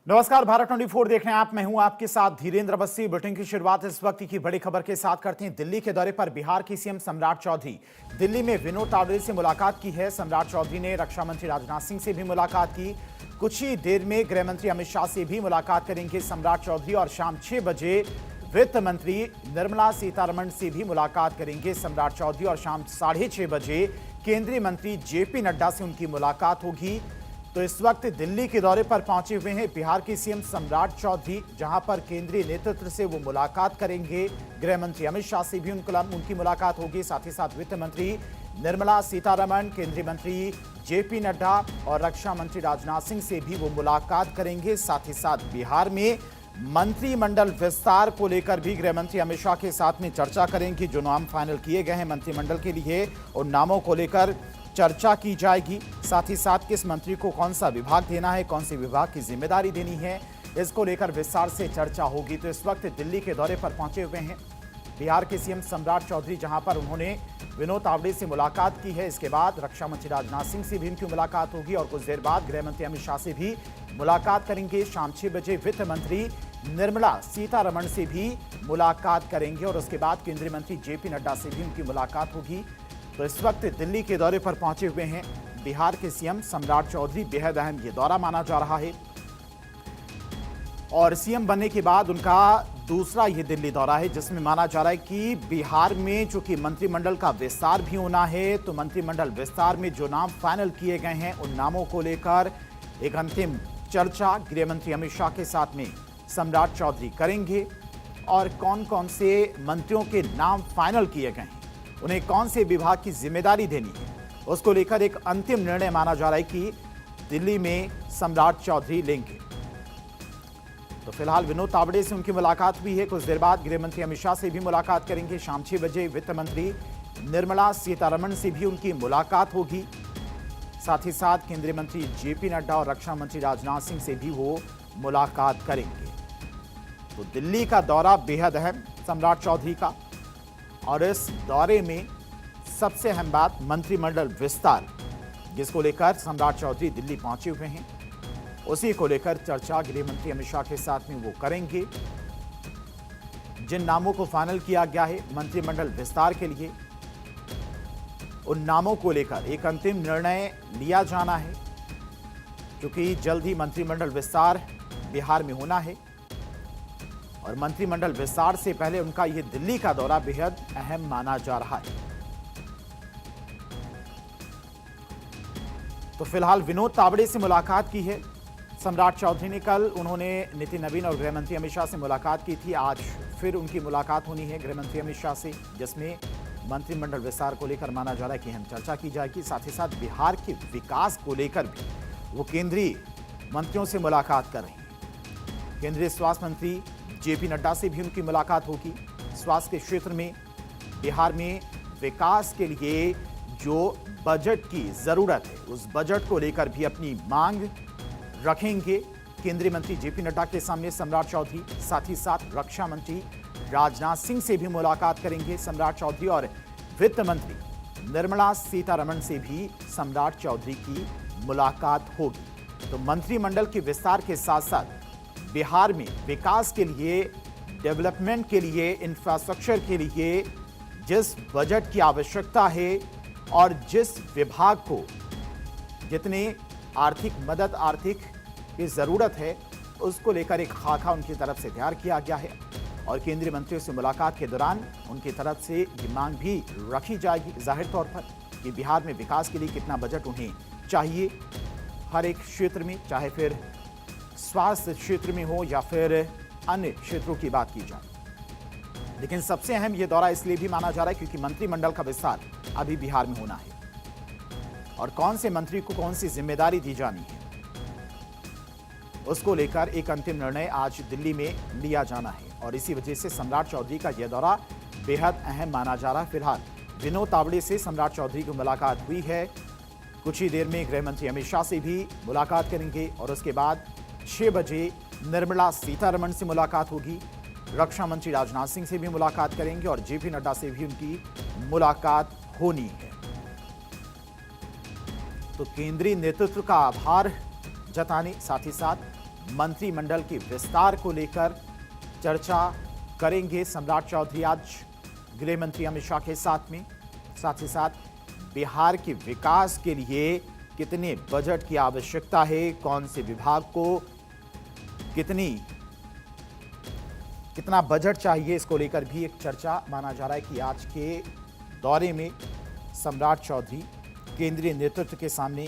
नमस्कार, भारत 24 देख रहे हैं आप। मैं हूं आपके साथ धीरेन्द्र अवस्थी। बुलेटिन की शुरुआत इस वक्त की बड़ी खबर के साथ करते हैं। दिल्ली के दौरे पर बिहार की सीएम सम्राट चौधरी। दिल्ली में विनोद तावड़े से मुलाकात की है। सम्राट चौधरी ने रक्षा मंत्री राजनाथ सिंह से भी मुलाकात की। कुछ ही देर में गृह मंत्री अमित शाह से भी मुलाकात करेंगे सम्राट चौधरी और शाम 6 बजे वित्त मंत्री निर्मला सीतारमण से भी मुलाकात करेंगे सम्राट चौधरी और शाम 6:30 बजे केंद्रीय मंत्री जेपी नड्डा से उनकी मुलाकात होगी। तो इस वक्त दिल्ली के दौरे पर पहुंचे हुए हैं बिहार के सीएम सम्राट चौधरी, जहां पर केंद्रीय नेतृत्व से वो मुलाकात करेंगे। गृह मंत्री अमित शाह से भी उनकी मुलाकात होगी। साथ ही साथ वित्त मंत्री निर्मला सीतारमण, केंद्रीय मंत्री जेपी नड्डा और रक्षा मंत्री राजनाथ सिंह से भी वो मुलाकात करेंगे। साथ ही साथ बिहार में मंत्रिमंडल विस्तार को लेकर भी गृह मंत्री अमित शाह के साथ में चर्चा करेंगे। जो नाम फाइनल किए गए हैं मंत्रिमंडल के लिए, उन नामों को लेकर चर्चा की जाएगी। साथ ही साथ किस मंत्री को कौन सा विभाग देना है, कौन सी विभाग की जिम्मेदारी देनी है, इसको लेकर विस्तार से चर्चा होगी। तो इस वक्त दिल्ली के दौरे पर पहुंचे हुए हैं बिहार के सीएम सम्राट चौधरी, जहां पर उन्होंने विनोद तावड़े से मुलाकात की है। इसके बाद रक्षा मंत्री राजनाथ सिंह से भी उनकी मुलाकात होगी और कुछ देर बाद गृह मंत्री अमित शाह से भी मुलाकात करेंगे। शाम 6 बजे वित्त मंत्री निर्मला सीतारमण से भी मुलाकात करेंगे और उसके बाद केंद्रीय मंत्री जेपी नड्डा से भी उनकी मुलाकात होगी। तो इस वक्त दिल्ली के दौरे पर पहुंचे हुए हैं बिहार के सीएम सम्राट चौधरी। बेहद अहम ये दौरा माना जा रहा है और सीएम बनने के बाद उनका दूसरा ये दिल्ली दौरा है, जिसमें माना जा रहा है कि बिहार में चूंकि मंत्रिमंडल का विस्तार भी होना है, तो मंत्रिमंडल विस्तार में जो नाम फाइनल किए गए हैं उन नामों को लेकर एक अंतिम चर्चा गृह मंत्री अमित शाह के साथ में सम्राट चौधरी करेंगे। और कौन कौन से मंत्रियों के नाम फाइनल किए गए हैं, उन्हें कौन से विभाग की जिम्मेदारी देनी है, उसको लेकर एक अंतिम निर्णय माना जा रहा है कि दिल्ली में सम्राट चौधरी लेंगे। तो फिलहाल विनोद तावड़े से उनकी मुलाकात हुई है। कुछ देर बाद गृह मंत्री अमित शाह से भी मुलाकात करेंगे। शाम 6 बजे वित्त मंत्री निर्मला सीतारमण से भी उनकी मुलाकात होगी। साथ ही साथ केंद्रीय मंत्री जेपी नड्डा और रक्षा मंत्री राजनाथ सिंह से भी वो मुलाकात करेंगे। तो दिल्ली का दौरा बेहद अहम सम्राट चौधरी का, और इस दौरे में सबसे अहम बात मंत्रिमंडल विस्तार, जिसको लेकर सम्राट चौधरी दिल्ली पहुंचे हुए हैं, उसी को लेकर चर्चा गृह मंत्री अमित शाह के साथ में वो करेंगे। जिन नामों को फाइनल किया गया है मंत्रिमंडल विस्तार के लिए, उन नामों को लेकर एक अंतिम निर्णय लिया जाना है, क्योंकि जल्द ही मंत्रिमंडल विस्तार बिहार में होना है और मंत्रिमंडल विस्तार से पहले उनका यह दिल्ली का दौरा बेहद अहम माना जा रहा है। तो फिलहाल विनोद तावड़े से मुलाकात की है सम्राट चौधरी ने। कल उन्होंने नितिन नवीन और गृह मंत्री अमित शाह से मुलाकात की थी। आज फिर उनकी मुलाकात होनी है गृह मंत्री अमित शाह से, जिसमें मंत्रिमंडल विस्तार को लेकर माना जा रहा है कि अहम चर्चा की जाएगी। साथ ही साथ बिहार के विकास को लेकर भी वो केंद्रीय मंत्रियों से मुलाकात कर रहे हैं। केंद्रीय स्वास्थ्य मंत्री जेपी नड्डा से भी उनकी मुलाकात होगी। स्वास्थ्य के क्षेत्र में बिहार में विकास के लिए जो बजट की जरूरत है, उस बजट को लेकर भी अपनी मांग रखेंगे केंद्रीय मंत्री जेपी नड्डा के सामने सम्राट चौधरी। साथ ही साथ रक्षा मंत्री राजनाथ सिंह से भी मुलाकात करेंगे सम्राट चौधरी और वित्त मंत्री निर्मला सीतारमण से भी सम्राट चौधरी की मुलाकात होगी। तो मंत्रिमंडल के विस्तार के साथ साथ बिहार में विकास के लिए, डेवलपमेंट के लिए, इंफ्रास्ट्रक्चर के लिए जिस बजट की आवश्यकता है और जिस विभाग को जितने आर्थिक मदद, आर्थिक की जरूरत है, उसको लेकर एक खाका उनकी तरफ से तैयार किया गया है। और केंद्रीय मंत्रियों से मुलाकात के दौरान उनकी तरफ से ये मांग भी रखी जाएगी जाहिर तौर पर कि बिहार में विकास के लिए कितना बजट उन्हें चाहिए, हर एक क्षेत्र में, चाहे फिर स्वास्थ्य क्षेत्र में हो या फिर अन्य क्षेत्रों की बात की जाए। लेकिन सबसे अहम यह दौरा इसलिए भी माना जा रहा है क्योंकि मंत्रिमंडल का विस्तार अभी बिहार में होना है और कौन से मंत्री को कौन सी जिम्मेदारी दी जानी है, उसको लेकर एक अंतिम निर्णय आज दिल्ली में लिया जाना है। और इसी वजह से सम्राट चौधरी का यह दौरा बेहद अहम माना जा रहा है। फिलहाल विनोद तावड़े से सम्राट चौधरी की मुलाकात हुई है। कुछ ही देर में गृह मंत्री अमित शाह से भी मुलाकात करेंगे और उसके बाद 6 बजे निर्मला सीतारमण से मुलाकात होगी। रक्षा मंत्री राजनाथ सिंह से भी मुलाकात करेंगे और जेपी नड्डा से भी उनकी मुलाकात होनी है। तो केंद्रीय नेतृत्व का आभार जताने, साथ ही साथ मंत्रिमंडल के विस्तार को लेकर चर्चा करेंगे सम्राट चौधरी आज गृह मंत्री अमित शाह के साथ ही साथ बिहार के विकास के लिए कितने बजट की आवश्यकता है, कौन से विभाग को कितना बजट चाहिए, इसको लेकर भी एक चर्चा माना जा रहा है कि आज के दौरे में सम्राट चौधरी केंद्रीय नेतृत्व के सामने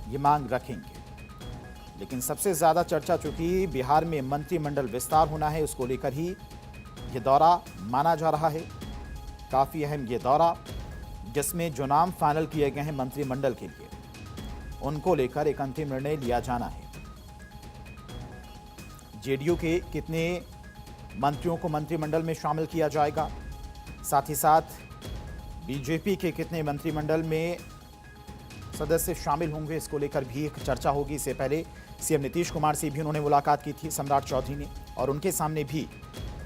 ये मांग रखेंगे। लेकिन सबसे ज्यादा चर्चा चूंकि बिहार में मंत्रिमंडल विस्तार होना है, उसको लेकर ही ये दौरा माना जा रहा है। काफी अहम ये दौरा, जिसमें जो नाम फाइनल किए गए हैं मंत्रिमंडल के लिए, उनको लेकर एक अंतिम निर्णय लिया जाना है। जेडीयू के कितने मंत्रियों को मंत्रिमंडल में शामिल किया जाएगा, साथ ही साथ बीजेपी के कितने मंत्रिमंडल में सदस्य शामिल होंगे, इसको लेकर भी एक चर्चा होगी। इससे पहले सीएम नीतीश कुमार से भी उन्होंने मुलाकात की थी सम्राट चौधरी ने, और उनके सामने भी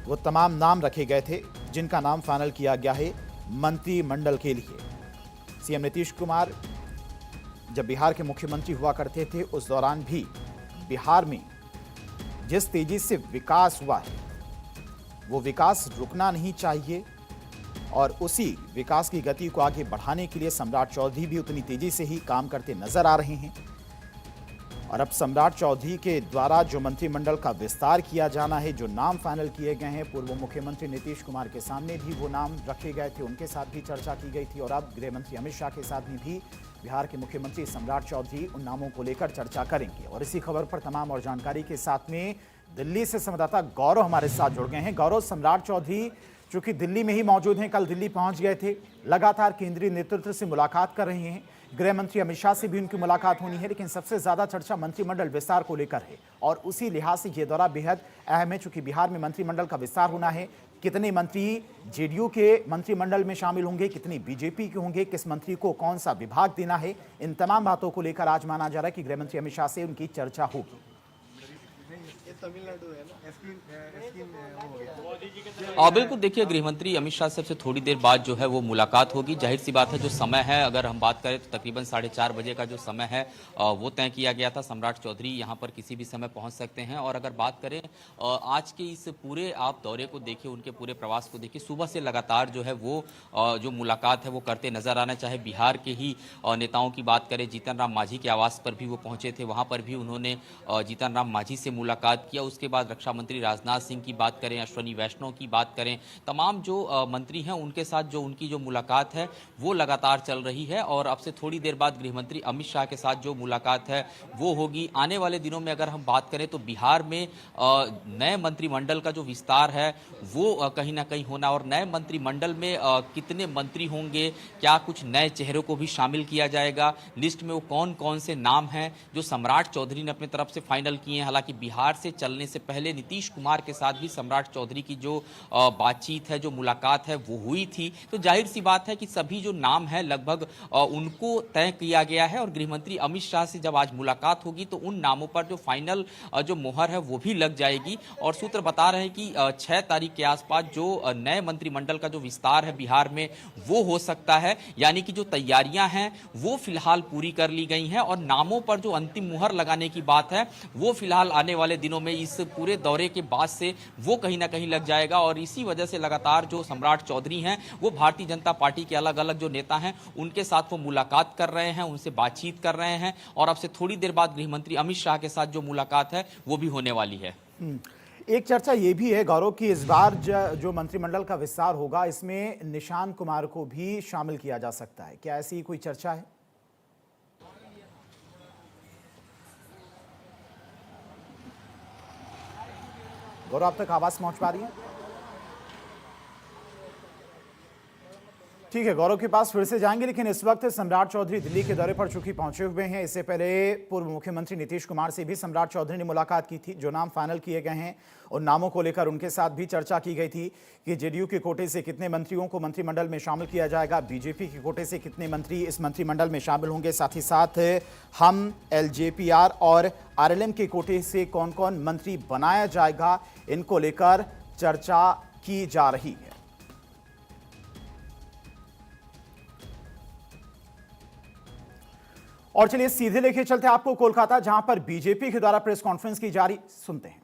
वो तमाम नाम रखे गए थे जिनका नाम फाइनल किया गया है मंत्रिमंडल के लिए। सीएम नीतीश कुमार जब बिहार के मुख्यमंत्री हुआ करते थे, उस दौरान भी बिहार में जिस तेजी से विकास हुआ है, वो विकास रुकना नहीं चाहिए, और उसी विकास की गति को आगे बढ़ाने के लिए सम्राट चौधरी भी उतनी तेजी से ही काम करते नजर आ रहे हैं। और अब सम्राट चौधरी के द्वारा जो मंत्रिमंडल का विस्तार किया जाना है, जो नाम फाइनल किए गए हैं, पूर्व मुख्यमंत्री नीतीश कुमार के सामने भी वो नाम रखे गए थे, उनके साथ भी चर्चा की गई थी, और अब गृह मंत्री अमित शाह के साथ में भी बिहार के मुख्यमंत्री सम्राट चौधरी उन नामों को लेकर चर्चा करेंगे। और इसी खबर पर तमाम और जानकारी के साथ में दिल्ली से संवाददाता गौरव हमारे साथ जुड़ गए हैं। गौरव, सम्राट चौधरी चूंकि दिल्ली में ही मौजूद हैं, कल दिल्ली पहुंच गए थे, लगातार केंद्रीय नेतृत्व से मुलाकात कर रहे हैं, गृह मंत्री अमित शाह से भी उनकी मुलाकात होनी है, लेकिन सबसे ज्यादा चर्चा मंत्रिमंडल विस्तार को लेकर है, और उसी लिहाज से यह दौरा बेहद अहम है। चूंकि बिहार में मंत्रिमंडल का विस्तार होना है, कितने मंत्री जेडीयू के मंत्रिमंडल में शामिल होंगे, कितने बीजेपी के होंगे, किस मंत्री को कौन सा विभाग देना है, इन तमाम बातों को लेकर आज माना जा रहा है कि गृह मंत्री अमित शाह से उनकी चर्चा होगी। तमिलनाडु है ना, बिल्कुल, देखिए गृहमंत्री अमित शाह से थोड़ी देर बाद जो है वो मुलाकात होगी। जाहिर सी बात है, जो समय है अगर हम बात करें तो तकरीबन 4:30 बजे का जो समय है वो तय किया गया था। सम्राट चौधरी यहाँ पर किसी भी समय पहुँच सकते हैं। और अगर बात करें आज के इस पूरे आप दौरे को देखिए, उनके पूरे प्रवास को देखिए, सुबह से लगातार जो है वो जो मुलाकात है वो करते नजर आना। चाहे बिहार के ही नेताओं की बात करें, जीतन राम मांझी के आवास पर भी वो पहुंचे थे, वहां पर भी उन्होंने जीतन राम मांझी से मुलाकात किया। उसके बाद रक्षा मंत्री राजनाथ सिंह की बात करें, अश्विनी वैष्णव की बात करें, तमाम जो मंत्री हैं उनके साथ जो उनकी जो मुलाकात है वो लगातार चल रही है। और अब से थोड़ी देर बाद गृहमंत्री अमित शाह के साथ जो मुलाकात है वो होगी। आने वाले दिनों में अगर हम बात करें तो बिहार में नए मंत्रिमंडल का जो विस्तार है वो कहीं ना कहीं होना, और नए मंत्रिमंडल में कितने मंत्री होंगे, क्या कुछ नए चेहरों को भी शामिल किया जाएगा, लिस्ट में वो कौन कौन से नाम हैं जो सम्राट चौधरी ने अपनी तरफ से फाइनल किए हैं। हालांकि बिहार से चलने से पहले नीतीश कुमार के साथ भी सम्राट चौधरी की जो बातचीत है, जो मुलाकात है वो हुई थी। तो जाहिर सी बात है कि सभी जो नाम है लगभग उनको तय किया गया है। और गृहमंत्री अमित शाह से जब आज मुलाकात होगी तो उन नामों पर जो फाइनल जो मोहर है वो भी लग जाएगी। और सूत्र बता रहे हैं कि 6 तारीख के आसपास जो नए मंत्रिमंडल का जो विस्तार है बिहार में वो हो सकता है। यानी कि जो तैयारियां हैं वो फिलहाल पूरी कर ली गई हैं, और नामों पर जो अंतिम मुहर लगाने की बात है वो फिलहाल आने वाले दिनों में इस पूरे दौरे के बाद से वो कहीं ना कहीं लग जाएगा। और इसी वजह से लगातार जो सम्राट चौधरी हैं वो भारतीय जनता पार्टी के अलग अलग जो नेता हैं उनके साथ वो मुलाकात कर रहे हैं, उनसे बातचीत कर रहे हैं। और अब से थोड़ी देर बाद गृहमंत्री अमित शाह के साथ जो मुलाकात है वो भी होने वाली है। एक चर्चा ये भी है गौरव कि इस बार जो मंत्रिमंडल का विस्तार होगा, इसमें निशांत कुमार को भी शामिल किया जा सकता है, क्या ऐसी कोई चर्चा है? गौरव, आप तक आवाज पहुंच पा रही है? ठीक है, गौरव के पास फिर से जाएंगे, लेकिन इस वक्त सम्राट चौधरी दिल्ली के दौरे पर चूंकि पहुंचे हुए हैं। इससे पहले पूर्व मुख्यमंत्री नीतीश कुमार से भी सम्राट चौधरी ने मुलाकात की थी। जो नाम फाइनल किए गए हैं उन नामों को लेकर उनके साथ भी चर्चा की गई थी कि जेडीयू के कोटे से कितने मंत्रियों को मंत्रिमंडल में शामिल किया जाएगा, बीजेपी के कोटे से कितने मंत्री इस मंत्रिमंडल में शामिल होंगे, साथ ही साथ हम एलजेपीआर और आरएलएम के कोटे से कौन कौन मंत्री बनाया जाएगा, इनको लेकर चर्चा की जा रही है। और चलिए सीधे लेके चलते हैं आपको कोलकाता, जहां पर बीजेपी के द्वारा प्रेस कॉन्फ्रेंस की जा रही, सुनते हैं।